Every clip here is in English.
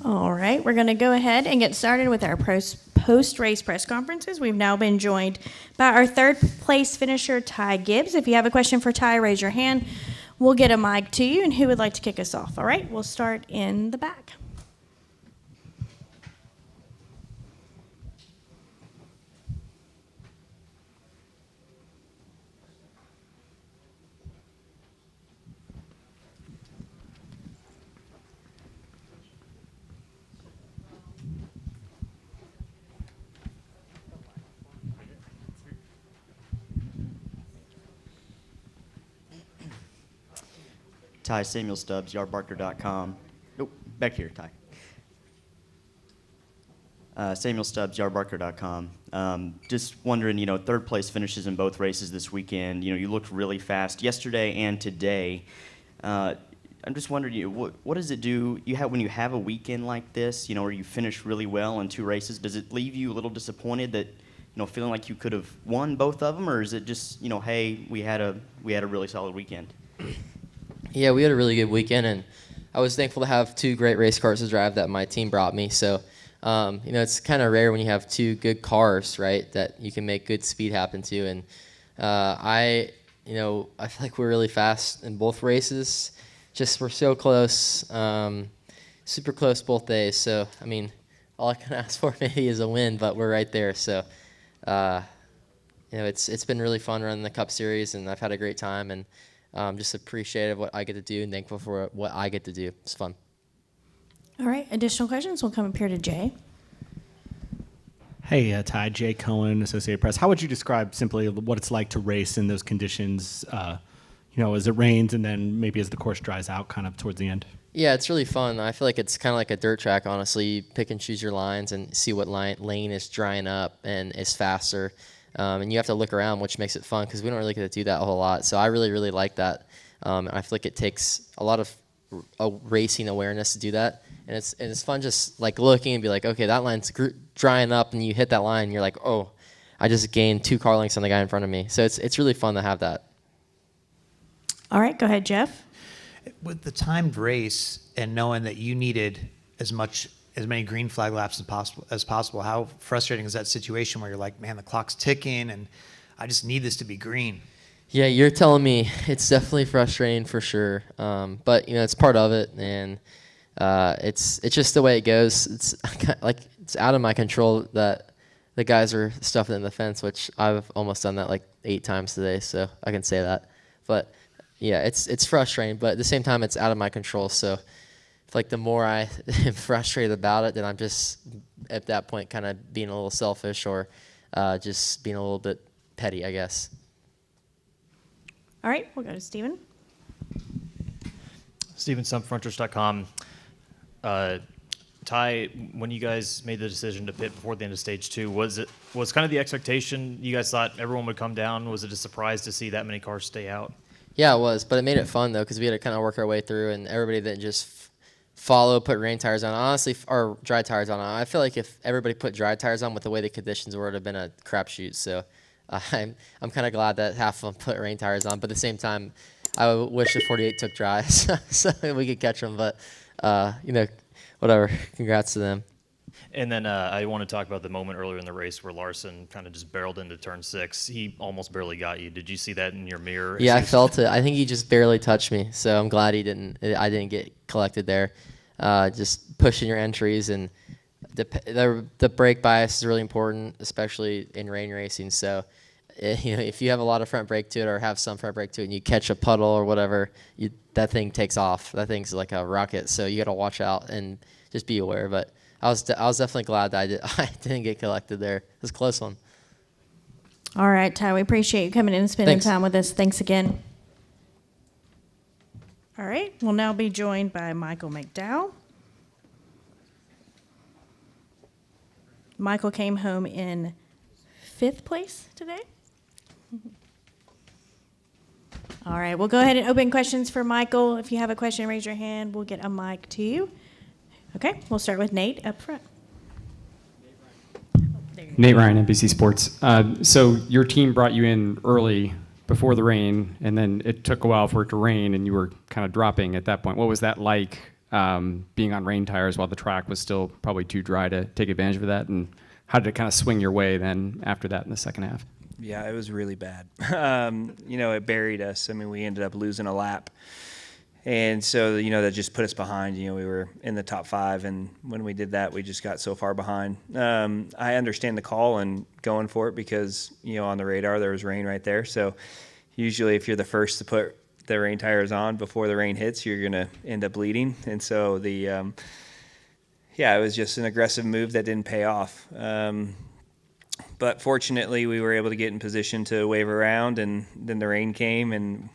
All right, we're going to go ahead and get started with our post-race press conferences. We've now been joined by our third place finisher, Ty Gibbs. If you have a question for Ty, raise your hand. We'll get a mic to you, and who would like to kick us off? All right, we'll start in the back. Ty, Samuel Stubbs, yardbarker.com. Nope, back here, Ty. Samuel Stubbs, yardbarker.com. Just wondering, third place finishes in both races this weekend. You looked really fast yesterday and today. I'm just wondering, what does it do when you have a weekend like this, where you finish really well in two races? Does it leave you a little disappointed that, feeling like you could have won both of them, or is it just, hey, we had a really solid weekend? Yeah, we had a really good weekend, and I was thankful to have two great race cars to drive that my team brought me. So, it's kind of rare when you have two good cars, right, that you can make good speed happen to. And I feel like we're really fast in both races. Just we're so close, super close both days. So, all I can ask for maybe is a win, but we're right there. So, it's been really fun running the Cup Series, and I've had a great time, and just appreciative of what I get to do and thankful for what I get to do. It's fun. All right, additional questions will come up here to Jay. Hey, Ty, Jay Cohen, Associated Press. How would you describe simply what it's like to race in those conditions, as it rains and then maybe as the course dries out kind of towards the end? Yeah, it's really fun. I feel like it's kind of like a dirt track, honestly. You pick and choose your lines and see what lane is drying up and is faster. And you have to look around, which makes it fun because we don't really get to do that a whole lot. So I really, really like that. And I feel like it takes a lot of racing awareness to do that. And it's fun just like looking and be like, okay, that line's drying up, and you hit that line, and you're like, oh, I just gained 2 car lengths on the guy in front of me. So it's really fun to have that. All right, go ahead, Jeff. With the timed race and knowing that you needed as many green flag laps as possible, how frustrating is that situation where you're like, man, the clock's ticking and I just need this to be green? Yeah, you're telling me. It's definitely frustrating for sure. But it's part of it, and it's just the way it goes. It's like it's out of my control that the guys are stuffing in the fence, which I've almost done that like 8 times today, so I can say that. But yeah, it's frustrating, but at the same time, it's out of my control. So like the more I am frustrated about it, then I'm just at that point kind of being a little selfish or just being a little bit petty, I guess. All right, we'll go to Steven. Steven, frontrush.com. Ty, when you guys made the decision to pit before the end of stage 2, was kind of the expectation you guys thought everyone would come down? Was it a surprise to see that many cars stay out? Yeah, it was, but it made it fun though because we had to kind of work our way through, and everybody didn't just put rain tires on. Honestly, or dry tires on. I feel like if everybody put dry tires on with the way the conditions were, it would have been a crapshoot. So I'm kind of glad that half of them put rain tires on, but at the same time, I wish the 48 took dry so we could catch them. But whatever. Congrats to them. And then I want to talk about the moment earlier in the race where Larson kind of just barreled into turn 6. He almost barely got you. Did you see that in your mirror? Yeah, I felt it. I think he just barely touched me, so I'm glad I didn't get collected there. Just pushing your entries, and the brake bias is really important, especially in rain racing. So, if you have a lot of front brake to it or have some front brake to it and you catch a puddle or whatever, that thing takes off. That thing's like a rocket, so you got to watch out and just be aware. But I was definitely glad that I didn't get collected there. It was a close one. All right, Ty, we appreciate you coming in and spending time with us. Thanks again. All right, we'll now be joined by Michael McDowell. Michael came home in 5th place today. All right, we'll go ahead and open questions for Michael. If you have a question, raise your hand. We'll get a mic to you. Okay, we'll start with Nate up front. Nate Ryan, NBC Sports. So your team brought you in early before the rain, and then it took a while for it to rain, and you were kind of dropping at that point. What was that like being on rain tires while the track was still probably too dry to take advantage of that? And how did it kind of swing your way then after that in the second half? Yeah, it was really bad. It buried us. I mean, we ended up losing a lap. And so, that just put us behind. We were in the top 5, and when we did that, we just got so far behind. I understand the call and going for it because, on the radar there was rain right there. So usually if you're the first to put the rain tires on before the rain hits, you're going to end up bleeding. And so it was just an aggressive move that didn't pay off. But fortunately, we were able to get in position to wave around, and then the rain came, and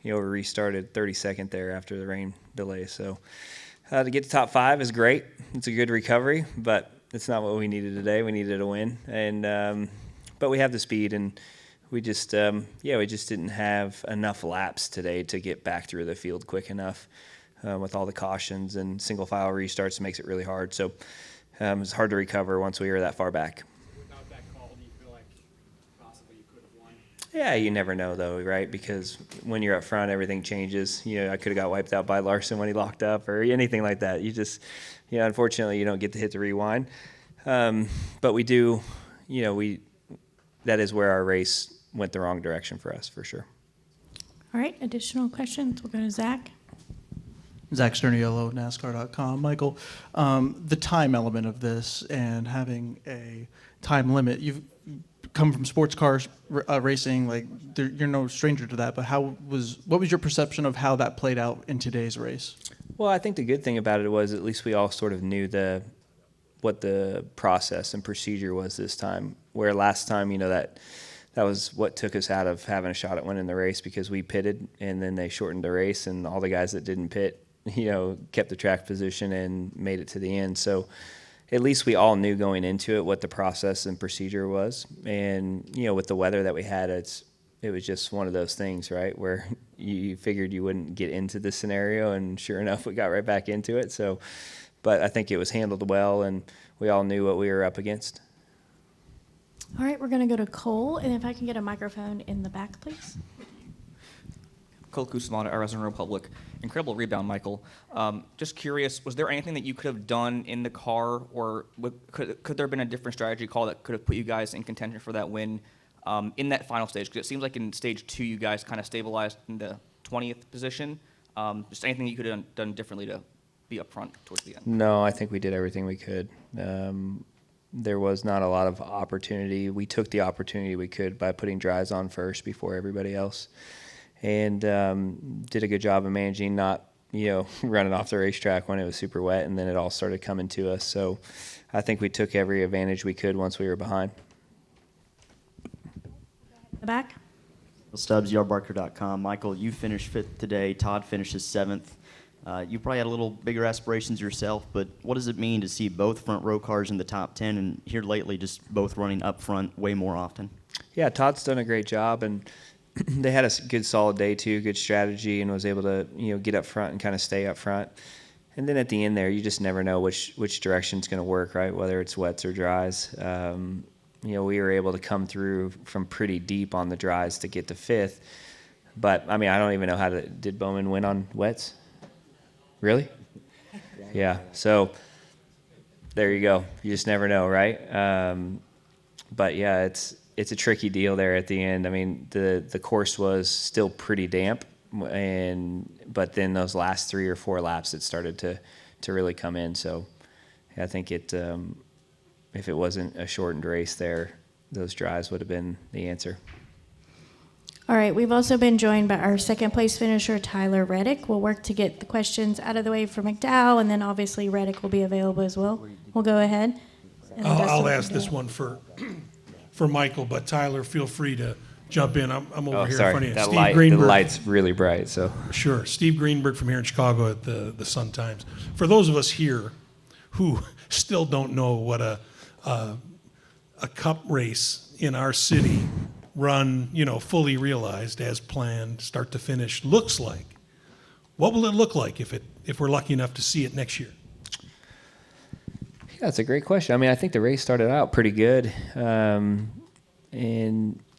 we restarted 32nd there after the rain delay. So to get to top 5 is great. It's a good recovery, but it's not what we needed today. We needed a win, and but we have the speed, and we just didn't have enough laps today to get back through the field quick enough. With all the cautions and single file restarts, makes it really hard. So it's hard to recover once we were that far back. Yeah, you never know, though, right? Because when you're up front, everything changes. I could have got wiped out by Larson when he locked up or anything like that. You just, unfortunately, you don't get to hit the rewind. But we do, that is where our race went the wrong direction for us, for sure. All right, additional questions? We'll go to Zach. Zach Sterniolo, NASCAR.com. Michael, the time element of this and having a time limit, you've come from sports cars racing, you're no stranger to that, but what was your perception of how that played out in today's race? Well, I think the good thing about it was at least we all sort of knew what the process and procedure was this time, where last time, that was what took us out of having a shot at winning the race because we pitted and then they shortened the race and all the guys that didn't pit, kept the track position and made it to the end. So at least we all knew going into it what the process and procedure was. And, with the weather that we had, it was just one of those things, right, where you figured you wouldn't get into the scenario, and sure enough, we got right back into it. So, but I think it was handled well, and we all knew what we were up against. All right, we're going to go to Cole, and if I can get a microphone in the back, please. Cole Cusimano, Arizona Republic. Incredible rebound, Michael. Just curious, was there anything that you could have done in the car, or could there have been a different strategy call that could have put you guys in contention for that win in that final stage? Because it seems like in stage 2 you guys kind of stabilized in the 20th position. Just anything you could have done differently to be up front towards the end? No, I think we did everything we could. There was not a lot of opportunity. We took the opportunity we could by putting dries on first before everybody else. And did a good job of managing not, running off the racetrack when it was super wet, and then it all started coming to us. So I think we took every advantage we could once we were behind. The back. Stubbs, yardbarker.com. Michael, you finished 5th today. Todd finishes 7th. You probably had a little bigger aspirations yourself, but what does it mean to see both front row cars in the top 10 and here lately just both running up front way more often? Yeah, Todd's done a great job, and they had a good solid day too, good strategy, and was able to get up front and kind of stay up front. And then at the end there, you just never know which direction's going to work, right? Whether it's wets or dries. We were able to come through from pretty deep on the dries to get to 5th. But I mean, I don't even know did Bowman win on wets? Really? Yeah. So there you go. You just never know, right? But yeah, it's a tricky deal there at the end. I mean, the course was still pretty damp, but then those last 3 or 4 laps, it started to really come in. So I think if it wasn't a shortened race there, those dries would have been the answer. All right, we've also been joined by our second place finisher, Tyler Reddick. We'll work to get the questions out of the way for McDowell, and then obviously Reddick will be available as well. We'll go ahead. I'll ask this one for Michael, but Tyler, feel free to jump in. I'm over here in front of you. Steve Greenberg. The light's really bright, so. Sure. Steve Greenberg from here in Chicago at the Sun-Times. For those of us here who still don't know what a cup race in our city run, fully realized as planned, start to finish, looks like, what will it look like if we're lucky enough to see it next year? Yeah, that's a great question. I mean, I think the race started out pretty good. And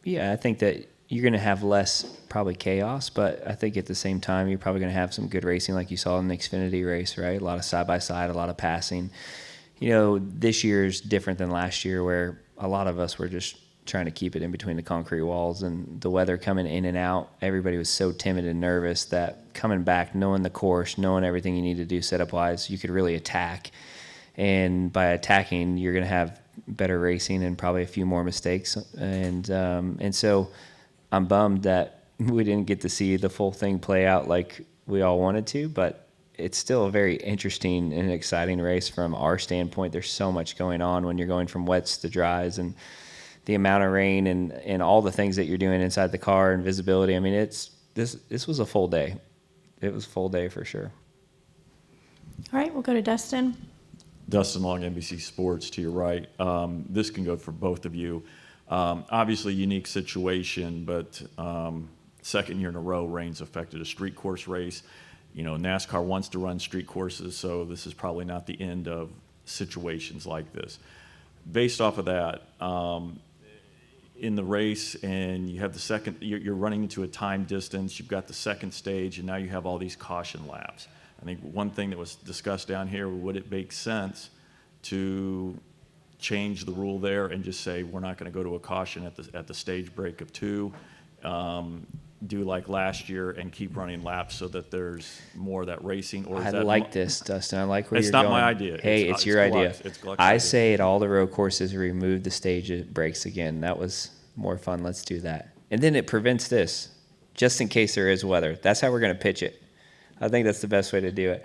yeah, I think that, you're going to have less probably chaos, but I think at the same time, you're probably going to have some good racing like you saw in the Xfinity race, right? A lot of side-by-side, a lot of passing. This year's different than last year where a lot of us were just trying to keep it in between the concrete walls, and the weather coming in and out, everybody was so timid and nervous that coming back, knowing the course, knowing everything you need to do setup-wise, you could really attack. And by attacking, you're going to have better racing and probably a few more mistakes. And so I'm bummed that we didn't get to see the full thing play out like we all wanted to, but it's still a very interesting and exciting race from our standpoint. There's so much going on when you're going from wets to dries, and the amount of rain and all the things that you're doing inside the car and visibility. I mean, this was a full day. It was a full day for sure. All right, we'll go to Dustin. Dustin Long, NBC Sports, to your right. This can go for both of you. Obviously, unique situation, but second year in a row, rain's affected a street course race. NASCAR wants to run street courses, so this is probably not the end of situations like this. Based off of that, in the race, and you have the second, you're running into a time distance, you've got the second stage, and now you have all these caution laps. I think one thing that was discussed down here, would it make sense to change the rule there and just say we're not going to go to a caution at the stage break of 2, do like last year and keep running laps so that there's more of that racing? Or is this, Dustin. I like where you're going. It's not my idea. Hey, it's your idea. Gluck's I idea. say at all the road courses, remove the stage breaks again. That was more fun. Let's do that. And then it prevents this, just in case there is weather. That's how we're going to pitch it. I think that's the best way to do it.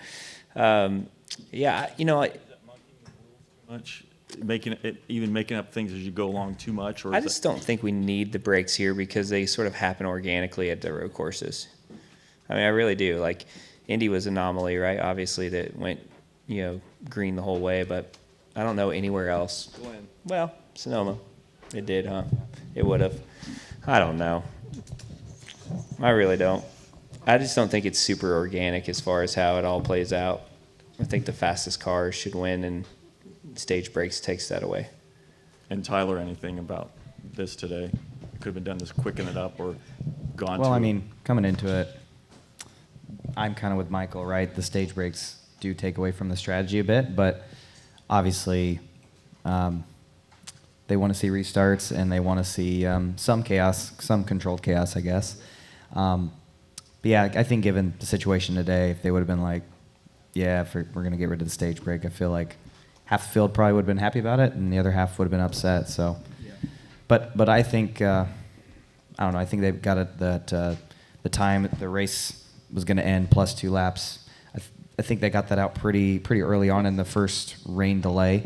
Much making up things as you go along too much, or I just don't think we need the breaks here because they sort of happen organically at the road courses. I mean, I really do. Like Indy was an anomaly, right? Obviously, that went green the whole way, but I don't know anywhere else. Well, Sonoma, it did, huh? It would have. I don't know. I really don't. I just don't think it's super organic as far as how it all plays out. I think the fastest cars should win, and stage breaks takes that away. And Tyler, anything about this today? Could have been done to quicken it up or gone to Well, I mean, coming into it, I'm kind of with Michael, right? The stage breaks do take away from the strategy a bit, but obviously they want to see restarts and they want to see some chaos, some controlled chaos, I guess. But yeah, I think given the situation today, if they would have been like, yeah, we're going to get rid of the stage break, I feel like half the field probably would have been happy about it, and the other half would have been upset. So, yeah. But I think I don't know. I think they've got it that the time the race was going to end plus 2 laps. I think they got that out pretty early on in the first rain delay,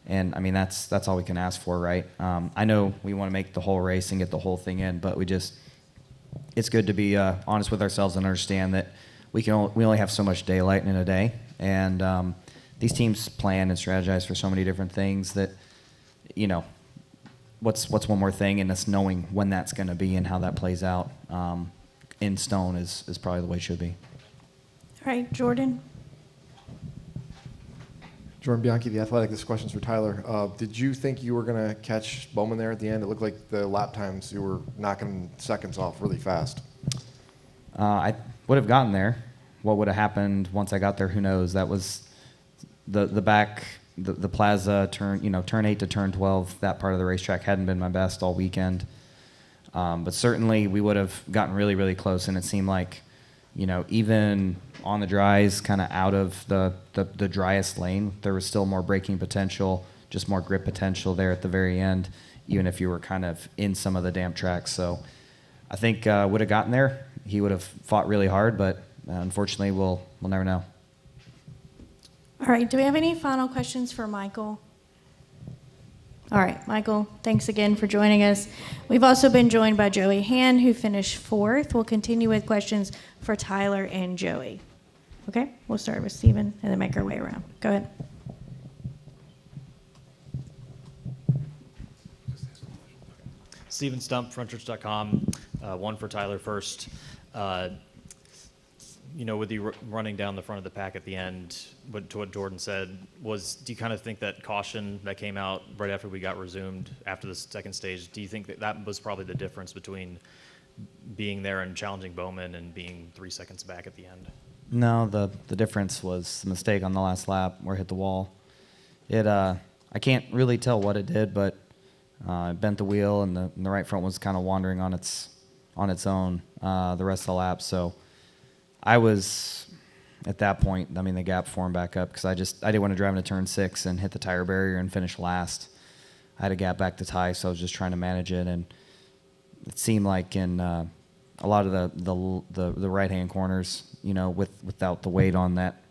and I mean that's all we can ask for, right? I know we want to make the whole race and get the whole thing in, but it's good to be honest with ourselves and understand that we only have so much daylight in a day, and these teams plan and strategize for so many different things that, what's one more thing, and us knowing when that's going to be and how that plays out in stone is probably the way it should be. All right, Jordan. Jordan Bianchi, The Athletic. This question's for Tyler. Did you think you were going to catch Bowman there at the end? It looked like the lap times you were knocking seconds off really fast. I would have gotten there. What would have happened once I got there, who knows? That was the back, the plaza turn, turn 8 to turn 12. That part of the racetrack hadn't been my best all weekend. But certainly we would have gotten really, really close, and it seemed like, even on the dries, kind of out of the driest lane, there was still more braking potential, just more grip potential there at the very end, even if you were kind of in some of the damp tracks. So I think would have gotten there. He would have fought really hard, but unfortunately we'll never know. All right, do we have any final questions for Michael? All right, Michael, thanks again for joining us. We've also been joined by Joey Hand, who finished 4th. We'll continue with questions for Tyler and Joey. Okay, we'll start with Steven and then make our way around. Go ahead. Steven Stump, frontchurch.com. One for Tyler first. With you running down the front of the pack at the end, but to what Jordan said, do you kind of think that caution that came out right after we got resumed after the second stage, do you think that was probably the difference between being there and challenging Bowman and being 3 seconds back at the end? No, the difference was the mistake on the last lap where it hit the wall. I can't really tell what it did, but it bent the wheel, and the right front was kind of wandering on its own the rest of the lap. So I was at that point. I mean, the gap formed back up because I didn't want to drive into turn 6 and hit the tire barrier and finish last. I had a gap back to Ty, so I was just trying to manage it, and it seemed like in a lot of the right-hand corners, without the weight on that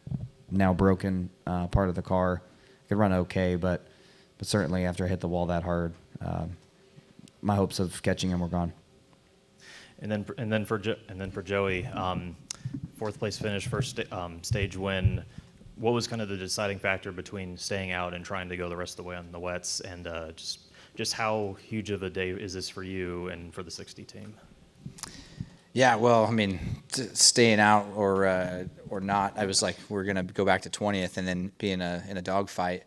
now broken part of the car, I could run okay, but certainly after I hit the wall that hard, my hopes of catching him were gone. And then for Joey, 4th place finish, first stage win. What was kind of the deciding factor between staying out and trying to go the rest of the way on the wets, and just how huge of a day is this for you and for the 60 team? Yeah, well, I mean, staying out or not, I was like, we're gonna go back to 20th and then be in a dogfight.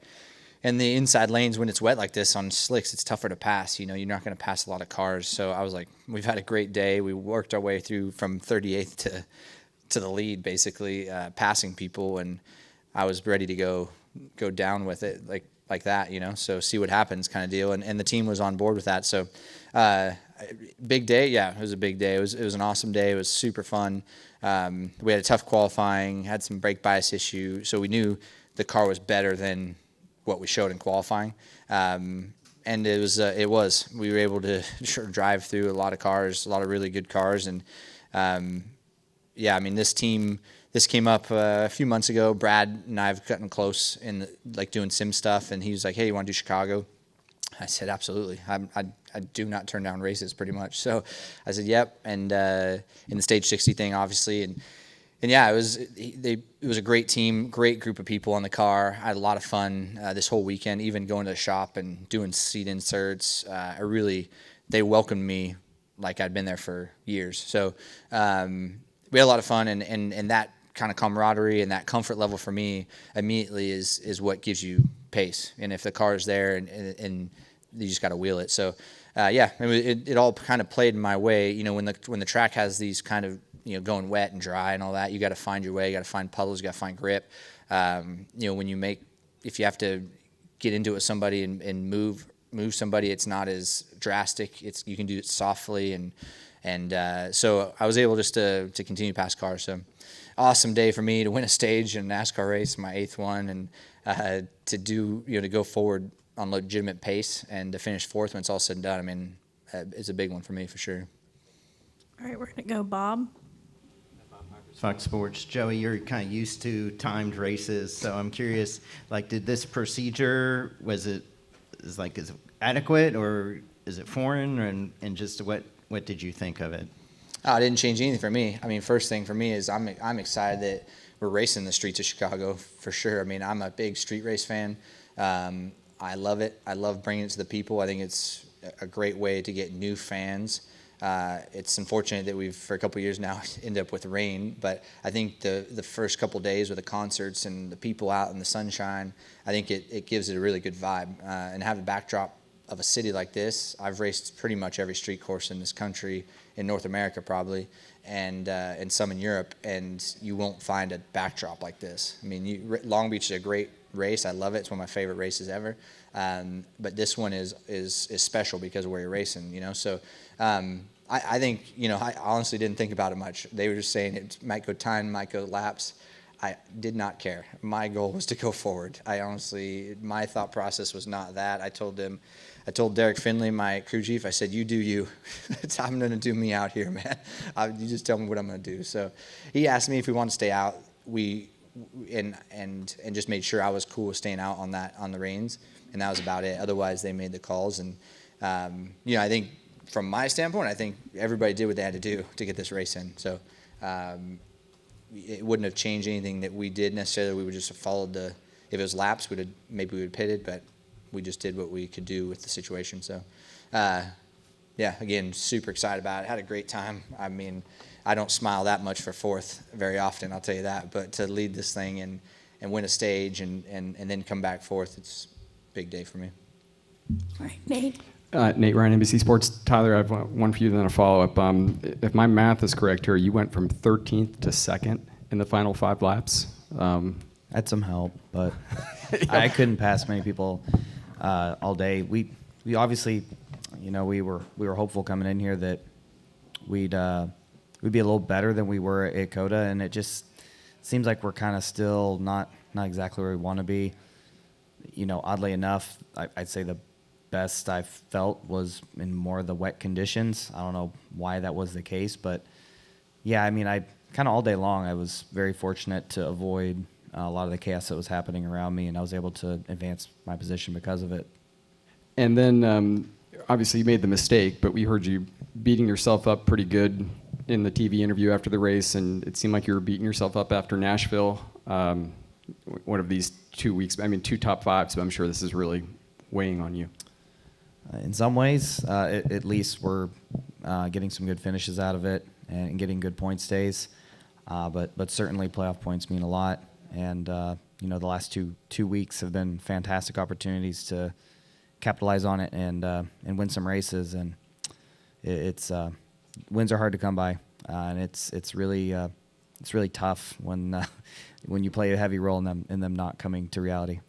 And the inside lanes, when it's wet like this on slicks, it's tougher to pass. You're not going to pass a lot of cars. So I was like, we've had a great day. We worked our way through from 38th to the lead, basically passing people, and I was ready to go down with it like that. So see what happens, kind of deal. And the team was on board with that. So big day, yeah, it was a big day. It was an awesome day. It was super fun. We had a tough qualifying, had some brake bias issue, so we knew the car was better than what we showed in qualifying, and it was. We were able to drive through a lot of cars, a lot of really good cars, and yeah, I mean this came up a few months ago. Brad and I have gotten close in doing sim stuff, and he was like, "Hey, you want to do Chicago?" I said, "Absolutely. I do not turn down races pretty much." So I said, "Yep," and in the stage 60 thing, obviously, and yeah, it was a great team, great group of people on the car. I had a lot of fun this whole weekend, even going to the shop and doing seat inserts. They welcomed me like I'd been there for years. So we had a lot of fun, and that kind of camaraderie and that comfort level for me immediately is what gives you pace. And if the car is there and you just got to wheel it. So yeah, it all kind of played in my way. When the track has these kind of going wet and dry and all that, you got to find your way. You got to find puddles. You got to find grip. If you have to get into it with somebody and move somebody, it's not as drastic. You can do it softly, and so I was able just to continue past cars. So awesome day for me to win a stage in a NASCAR race, my 8th one, and to go forward on legitimate pace and to finish 4th when it's all said and done. I mean, it's a big one for me for sure. All right, we're gonna go, Bob. Fox Sports. Joey, you're kind of used to timed races, so I'm curious, did this procedure, is it adequate, or is it foreign, and just what did you think of it? Oh, it didn't change anything for me. I mean, first thing for me is I'm excited that we're racing the streets of Chicago for sure. I mean, I'm a big street race fan. I love it. I love bringing it to the people. I think it's a great way to get new fans. It's unfortunate that we've, for a couple of years now, ended up with rain, but I think the first couple of days with the concerts and the people out in the sunshine, I think it gives it a really good vibe. And have a backdrop of a city like this. I've raced pretty much every street course in this country, in North America probably, and some in Europe, and you won't find a backdrop like this. I mean, Long Beach is a great race. I love it. It's one of my favorite races ever. But this one is special because of where you're racing, So I think, I honestly didn't think about it much. They were just saying it might go time, might go laps. I did not care. My goal was to go forward. My thought process was not that. I told Derek Finley, my crew chief, I said, "You do you. I'm going to do me out here, man. You just tell me what I'm going to do." So he asked me if we wanted to stay out. And just made sure I was cool with staying out on the reins, and that was about it. Otherwise, they made the calls, and I think from my standpoint, I think everybody did what they had to do to get this race in. So it wouldn't have changed anything that we did necessarily. We would just have followed if it was laps, maybe we would have pitted, but we just did what we could do with the situation. So yeah, again, super excited about it. Had a great time. I mean, I don't smile that much for 4th very often, I'll tell you that. But to lead this thing and win a stage and then come back 4th, it's a big day for me. All right, Nate. Nate Ryan, NBC Sports. Tyler, I have one for you, then a follow-up. If my math is correct here, you went from 13th to 2nd in the final 5 laps. Had some help, but I couldn't pass many people all day. We obviously, we were hopeful coming in here that we'd be a little better than we were at COTA, and it just seems like we're kind of still not exactly where we want to be. Oddly enough, I'd say the best I felt was in more of the wet conditions. I don't know why that was the case, but yeah, I kind of all day long, I was very fortunate to avoid a lot of the chaos that was happening around me, and I was able to advance my position because of it. And then, obviously, you made the mistake, but we heard you beating yourself up pretty good in the TV interview after the race, and it seemed like you were beating yourself up after Nashville. One of these 2 weeks, 2 top 5s, but I'm sure this is really weighing on you. In some ways, at least we're getting some good finishes out of it and getting good point stays. But certainly playoff points mean a lot. And, the last two weeks have been fantastic opportunities to capitalize on it and win some races. And it's wins are hard to come by. And it's really tough when you play a heavy role in them not coming to reality.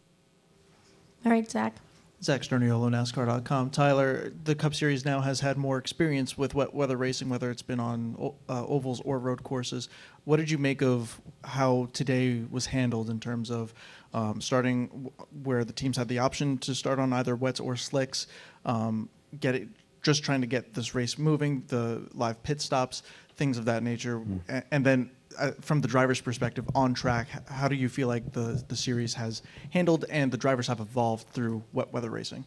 All right, Zach. Zach Sturniolo, NASCAR.com. Tyler, the Cup Series now has had more experience with wet weather racing, whether it's been on ovals or road courses. What did you make of how today was handled in terms of starting where the teams had the option to start on either wets or slicks, just trying to get this race moving, the live pit stops, things of that nature, and then from the driver's perspective on track, how do you feel like the series has handled and the drivers have evolved through wet weather racing?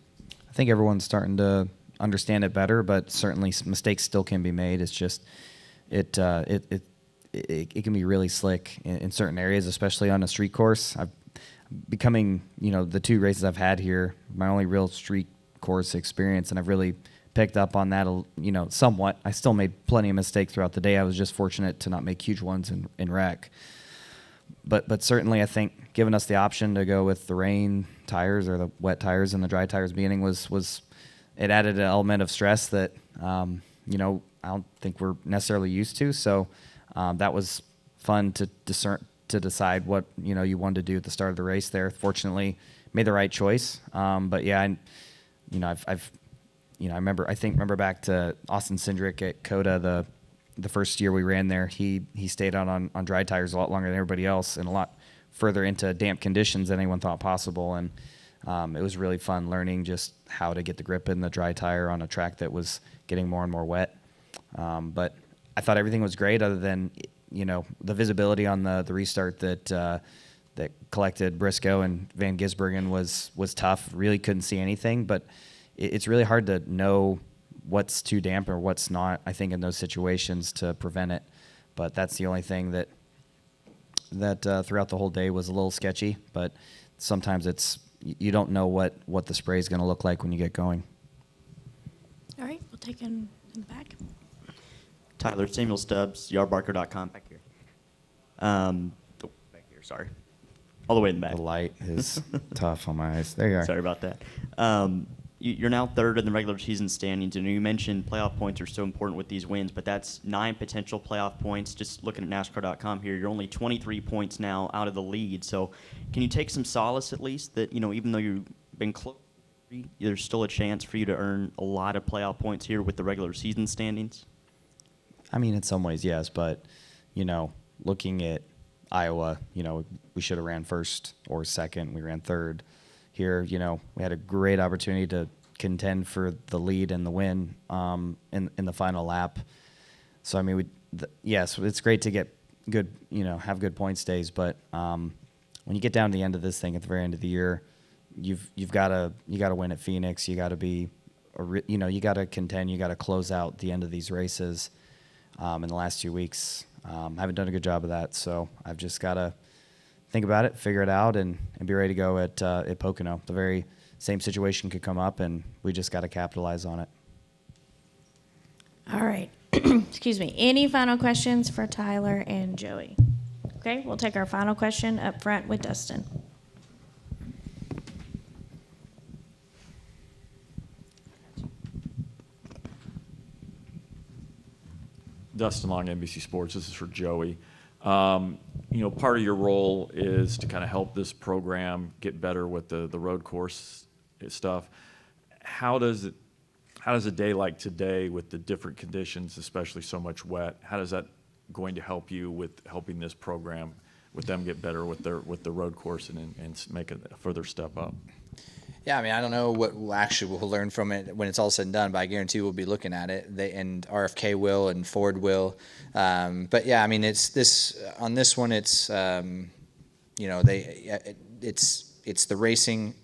I think everyone's starting to understand it better, but certainly mistakes still can be made. It's just it can be really slick in certain areas, especially on a street course. Becoming, the 2 races I've had here, my only real street course experience, and I've really picked up on that, somewhat. I still made plenty of mistakes throughout the day. I was just fortunate to not make huge ones in wreck. But certainly, I think giving us the option to go with the rain tires or the wet tires and the dry tires beginning was it added an element of stress that I don't think we're necessarily used to. So that was fun to decide what you wanted to do at the start of the race. There, fortunately, made the right choice. But yeah, I remember back to Austin Cindric at COTA, the first year we ran there. He stayed out on dry tires a lot longer than everybody else and a lot further into damp conditions than anyone thought possible. And it was really fun learning just how to get the grip in the dry tire on a track that was getting more and more wet. But I thought everything was great other than the visibility on the restart that collected Briscoe and Van Gisbergen was tough. Really couldn't see anything, but it's really hard to know what's too damp or what's not, I think, in those situations to prevent it. But that's the only thing that throughout the whole day was a little sketchy. But sometimes you don't know what the spray is going to look like when you get going. All right, we'll take in the back. Tyler, Samuel Stubbs, yardbarker.com, back here. Back here, sorry. All the way in the back. The light is tough on my eyes. There you are. Sorry about that. You're now 3rd in the regular season standings, and you mentioned playoff points are so important with these wins, but that's 9 potential playoff points. Just looking at NASCAR.com here, you're only 23 points now out of the lead. So can you take some solace at least that, even though you've been close, there's still a chance for you to earn a lot of playoff points here with the regular season standings? In some ways, yes, but, looking at Iowa, we should have ran 1st or 2nd. We ran 3rd. Here, we had a great opportunity to contend for the lead and the win in the final lap. So yes, it's great to get good, have good point stays. But when you get down to the end of this thing at the very end of the year, you've got to win at Phoenix. You got to be, you got to contend. You got to close out the end of these races. In the last 2 weeks, I haven't done a good job of that. So I've just got to think about it, figure it out, and be ready to go at Pocono. The very same situation could come up, and we just got to capitalize on it. All right. Excuse me. Any final questions for Tyler and Joey? Okay, we'll take our final question up front with Dustin. Dustin Long, NBC Sports. This is for Joey. Part of your role is to kind of help this program get better with the road course stuff. How does a day like today with the different conditions, especially so much wet, how does that going to help you with helping this program, with them get better with the road course and make a further step up? Yeah, I mean, I don't know what we'll learn from it when it's all said and done, but I guarantee we'll be looking at it. And RFK will, and Ford will. But yeah, I mean, it's on this one. It's it's the racing,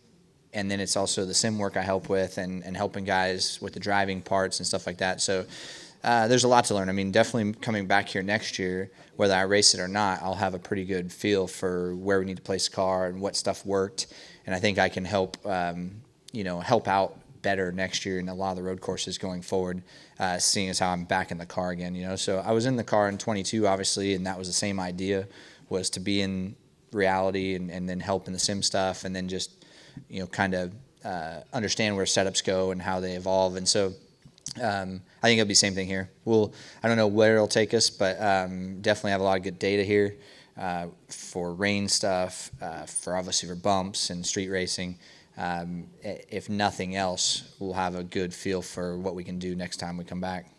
and then it's also the sim work I help with, and helping guys with the driving parts and stuff like that. So there's a lot to learn. I mean, definitely coming back here next year, whether I race it or not, I'll have a pretty good feel for where we need to place the car and what stuff worked. And I think I can help out better next year in a lot of the road courses going forward, seeing as how I'm back in the car again, So I was in the car in 22, obviously, and that was the same idea, was to be in reality and then help in the sim stuff, and then just, kind of understand where setups go and how they evolve. And so I think it'll be the same thing here. I don't know where it'll take us, but definitely have a lot of good data here. For rain stuff, for obviously for bumps and street racing. If nothing else, we'll have a good feel for what we can do next time we come back.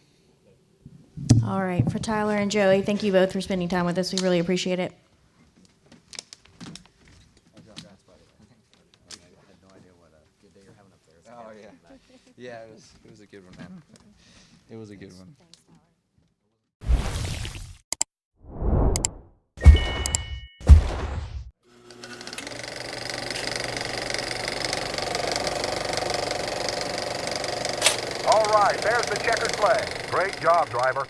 All right, for Tyler and Joey, thank you both for spending time with us. We really appreciate it. Oh yeah, it was a good one, man. It was a good one. All right, there's the checkered flag. Great job, driver.